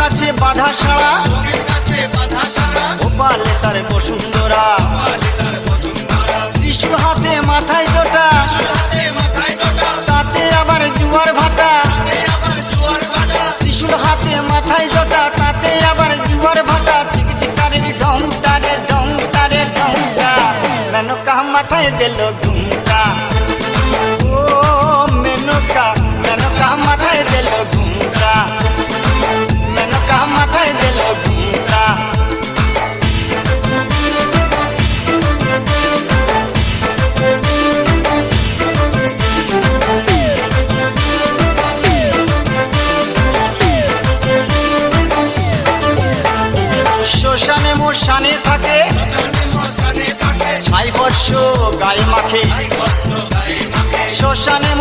কাছে বাধা সারা গোপালে তার বসুন্ধরা ত্রিশূল হাতে মাথায় জোটা তাতে আবার জুয়ার ভাটা ত্রিশূল হাতে মাথায় জোটা তাতে আবার জুয়ার ভাটা টিকটিকারের ঢংটা রে ঢংটা রে ঢংটা মেনকা মাথায় দিল ঘুমটা ও মেনকা মেনকা মাথায় দিল ঘুমটা মেনকা মাথায় দিল ঘুমটা শ্মশানে মশানে থাকে ছাই বর্ষ গায়ে মাখে শ্মশানে